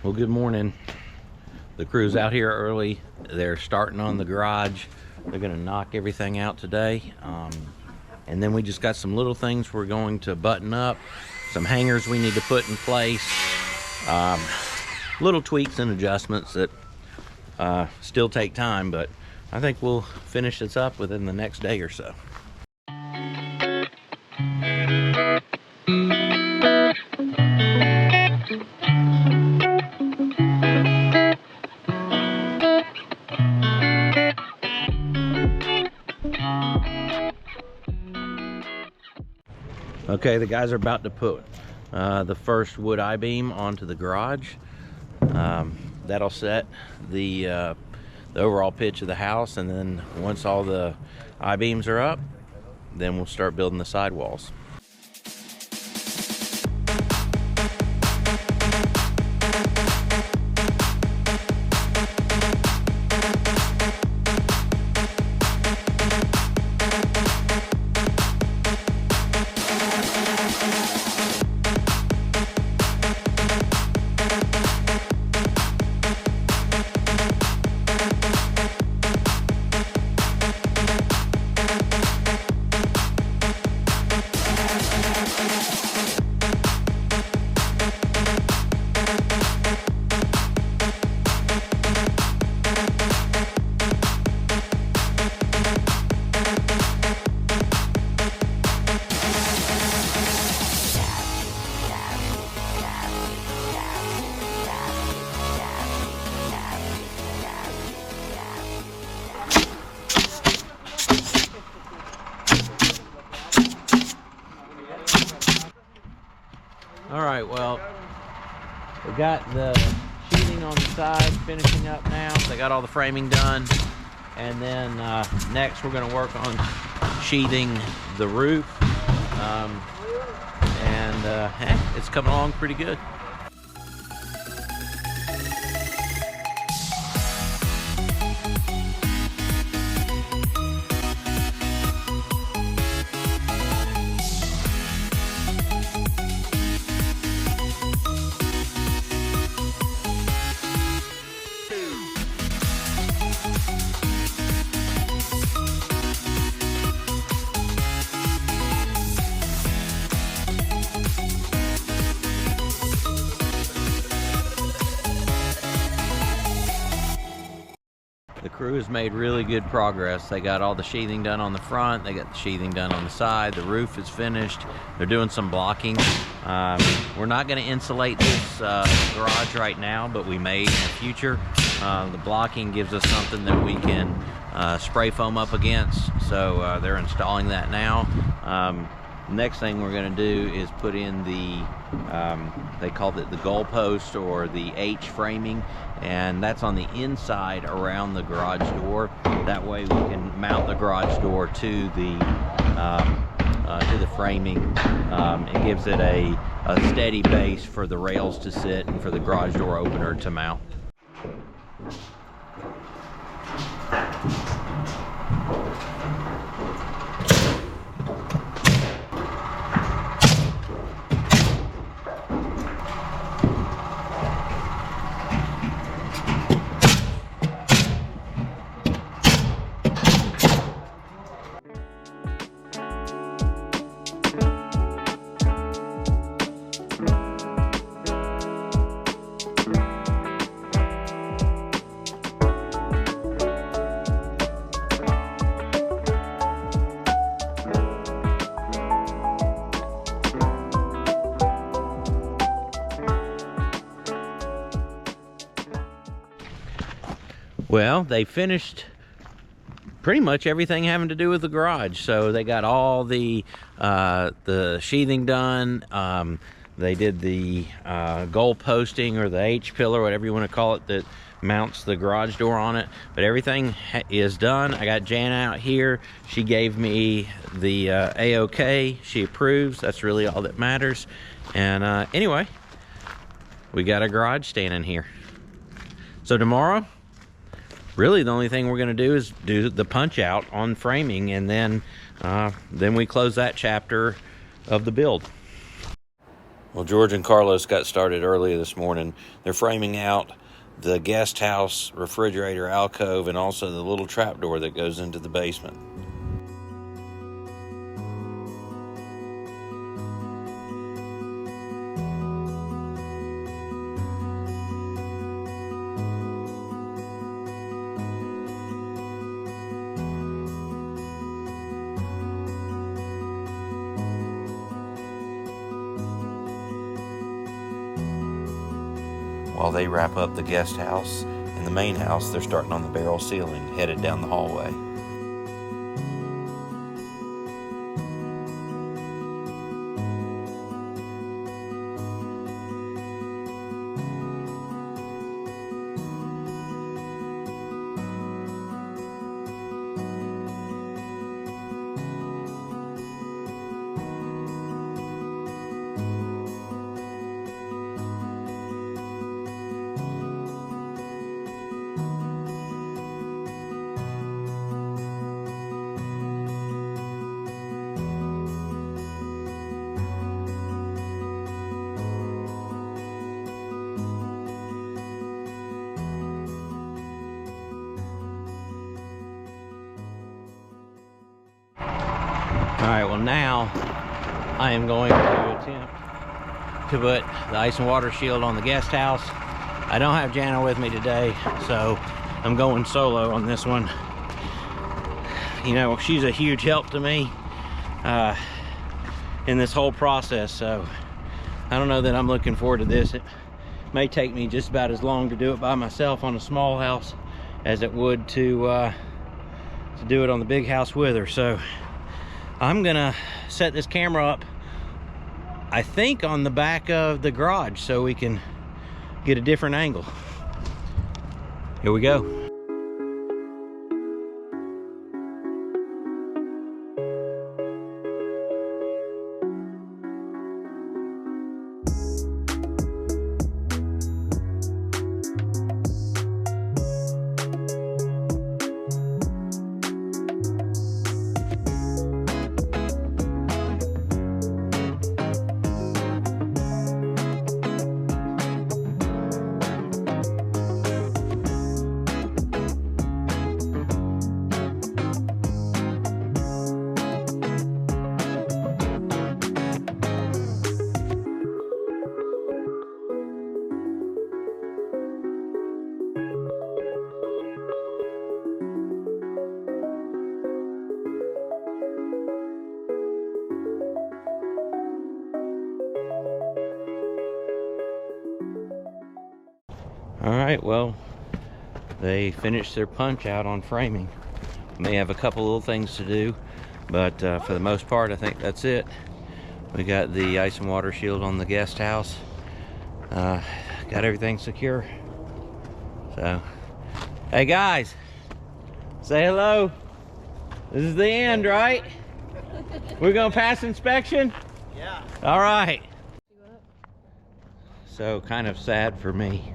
Well, good morning. The crew's out here early. They're starting on the garage. They're gonna knock everything out today. And then we just got some little things we're going to button up, some hangers we need to put in place, little tweaks and adjustments that still take time, but I think we'll finish this up within the next day or so. Okay, the guys are about to put the first wood I-beam onto the garage. That'll set the overall pitch of the house, and then once all the I-beams are up, then we'll start building the sidewalls. All right, well, we got the sheathing on the side finishing up now. They got all the framing done. And then next we're gonna work on sheathing the roof. It's coming along pretty good. The crew has made really good progress. They got all the sheathing done on the front, they got the sheathing done on the side, the roof is finished, they're doing some blocking. We're not going to insulate this garage right now, but we may in the future. The blocking gives us something that we can spray foam up against, so they're installing that now. Next thing we're going to do is put in the, they called it the goalpost or the H framing, and that's on the inside around the garage door. That way we can mount the garage door to the framing. It gives it a steady base for the rails to sit and for the garage door opener to mount. Well, they finished pretty much everything having to do with the garage. So they got all the sheathing done. They did the goal posting or the H pillar, whatever you want to call it, that mounts the garage door on it. But everything is done. I got Jan out here. She gave me the A-OK. She approves. That's really all that matters. And anyway, we got a garage standing here. So tomorrow, really the only thing we're going to do is do the punch out on framing, and then we close that chapter of the build. Well, George and Carlos got started early this morning. They're framing out the guest house, refrigerator, alcove, and also the little trapdoor that goes into the basement. While they wrap up the guest house and the main house, they're starting on the barrel ceiling, headed down the hallway. Alright, well now I am going to attempt to put the ice and water shield on the guest house. I don't have Jana with me today, so I'm going solo on this one. You know, she's a huge help to me in this whole process, so I don't know that I'm looking forward to this. It may take me just about as long to do it by myself on a small house as it would to do it on the big house with her. So I'm gonna set this camera up, I think, on the back of the garage so we can get a different angle. Here we go. All right, well, they finished their punch out on framing. May have a couple little things to do, but for the most part, I think that's it. We got the ice and water shield on the guest house. Got everything secure. So, hey guys, say hello. This is the end, right? We're gonna pass inspection? Yeah. All right. So kind of sad for me.